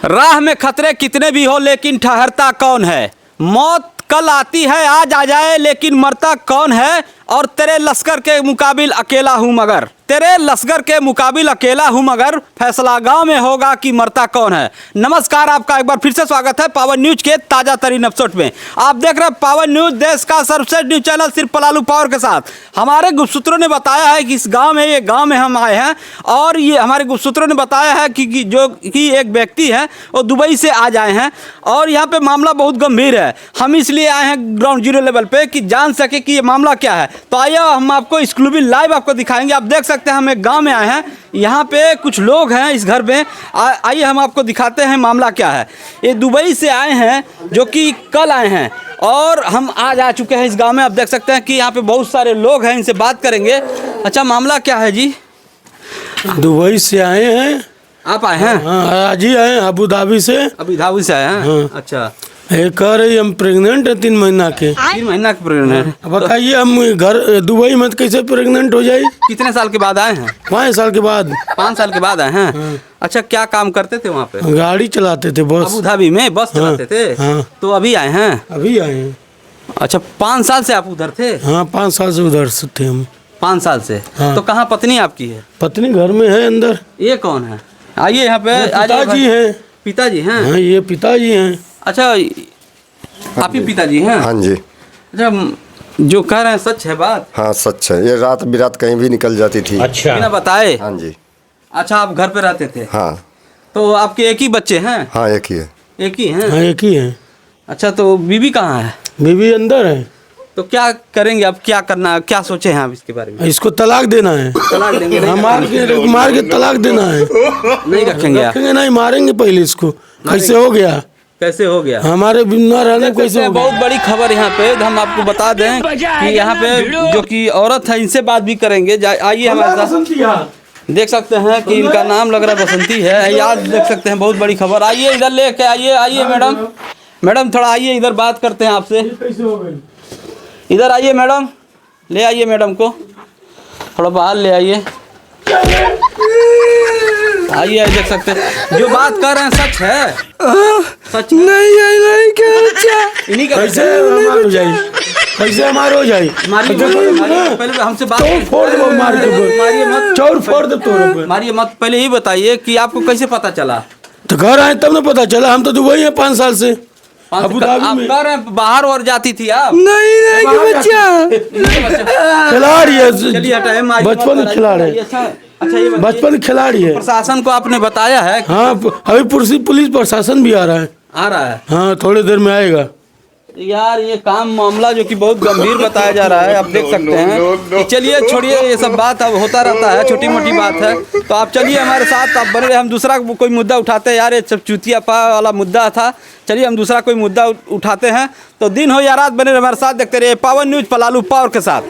राह में खतरे कितने भी हो लेकिन ठहरता कौन है। मौत कल आती है आज आ जाए लेकिन मरता कौन है। और तेरे लश्कर के मुकाबिल अकेला हूँ मगर तेरे लश्कर के मुकाबिल अकेला हूँ मगर फैसला गांव में होगा कि मरता कौन है। नमस्कार, आपका एक बार फिर से स्वागत है पावन न्यूज के ताज़ा तरीन एपिसोड में। आप देख रहे हैं पावन न्यूज, देश का सर्वश्रेष्ठ न्यूज चैनल सिर्फ पलालू पावर के साथ। हमारे गुप्त सूत्रों ने बताया है कि इस गांव में हम आए हैं और ये हमारे गुप्त सूत्रों ने बताया है कि जो कि एक व्यक्ति है वो दुबई से आज आए हैं और यहाँ पे मामला बहुत गंभीर है। हम इसलिए आए हैं ग्राउंड जीरो लेवल पे कि जान सके कि ये मामला क्या है। तो आइए हम आपको एक्सक्लूसिव लाइव आपको दिखाएंगे। आप देख सकते हैं हम एक गांव में आए हैं, यहाँ पे कुछ लोग हैं इस घर में। आइए हम आपको दिखाते हैं मामला क्या है। ये दुबई से आए हैं जो कि कल आए हैं और हम आज आ चुके हैं इस गांव में। आप देख सकते हैं कि यहाँ पे बहुत सारे लोग हैं, इनसे बात करेंगे। अच्छा, मामला क्या है जी? दुबई से आए हैं। आप आए हैं? हाँ, आज ही आए हैं अबू धाबी से। अभी धाबी से आए हैं? हाँ। अच्छा, ये कह रही हम प्रेग्नेंट है 3 महीना के। 3 महीना के प्रेग्नेंट है। अब बताइए हम घर दुबई में कैसे प्रेग्नेंट हो जाए। कितने साल के बाद आए हैं? 5 साल के बाद। 5 साल के बाद आए हैं। अच्छा, क्या काम करते थे वहाँ पे? गाड़ी चलाते थे, बस। अबू धाबी में बस चलाते थे। हाँ। तो अभी आए हैं? अभी आए हैं। अच्छा, 5 साल से आप उधर थे? हाँ, 5 साल से उधर से थे हम। 5 साल से। हाँ। तो कहाँ पत्नी आपकी है? पत्नी घर में है अंदर। ये कौन है? आइए यहाँ पे। पिताजी हैं। पिताजी हैं? हाँ, ये पिताजी हैं। अच्छा, आप ही पिताजी हैं? हाँ जी। अच्छा, जो कह रहे हैं सच है बात? हाँ, सच है। ये रात बिरात कहीं भी निकल जाती थी। अच्छा। बिना बताए? हाँ जी। अच्छा, आप घर पे रहते थे? हाँ। तो आपके एक ही बच्चे हैं? हाँ, एक ही है। एक ही हैं? हाँ, एक ही है। अच्छा, तो बीवी कहाँ है? बीवी अंदर है। तो क्या करेंगे अब? क्या करना, क्या सोचे हैं आप इसके बारे में? इसको तलाक देना है। तलाक देंगे? नहीं, मार के तलाक देना है। नहीं रखेंगे आप? रखेंगे नहीं, मारेंगे पहले इसको। कैसे हो गया? कैसे हो गया? हमारे बिना रहने कैसे हो गया? बहुत बड़ी खबर यहाँ पे हम आपको बता दें कि यहाँ पे जो कि औरत है, इनसे बात भी करेंगे। आइए हमारे साथ। देख सकते हैं कि इनका नाम लग रहा है बसंती है। याद देख सकते हैं, बहुत बड़ी खबर। आइए इधर लेके आइए मैडम। मैडम थोड़ा आइए इधर, बात करते हैं आपसे। कैसे हो गई? इधर आइए मैडम, ले आइए मैडम को थोड़ा बाहर ले आइए। आइए, देख सकते हैं जो बात कर रहे हैं सच है। सच नहीं क्या? इन्हीं का कैसे हमार हो जाए? कैसे हमार हो जाए? पहले हमसे बात फोड़ दो, मार के मारिए मत, चौर फोड़ दो तोड़। मारिए मत। पहले ही बताइए कि आपको कैसे पता चला? तो घर आए तब ना पता चला। हम तो दुबई हैं 5 साल से। अबू धाबी आप में। कह रहे हैं बाहर और जाती थी आप? नहीं खिलाड़ी है। चलिए हटाए, मारिए मत, बचपन लड़ाई खिलाड़ी है। अच्छा अच्छा, ये बताइए, बचपन खिलाड़ी है। प्रशासन को आपने बताया है? हाँ, अभी पुलिस प्रशासन भी आ रहा है। आ रहा है? हाँ, थोड़ी देर में आएगा। यार ये काम मामला जो कि बहुत गंभीर बताया जा रहा है, आप देख सकते हैं। चलिए छोड़िए ये सब बात, अब होता रहता है, छोटी मोटी बात है। तो आप चलिए हमारे साथ, आप बने रहे। हम दूसरा कोई मुद्दा उठाते हैं यार, ये सब चूतियापा वाला मुद्दा था। चलिए हम दूसरा कोई मुद्दा उठाते हैं। तो दिन हो या रात बने रहे हमारे साथ, देखते रहिए पावन न्यूज पलालू पावर के साथ।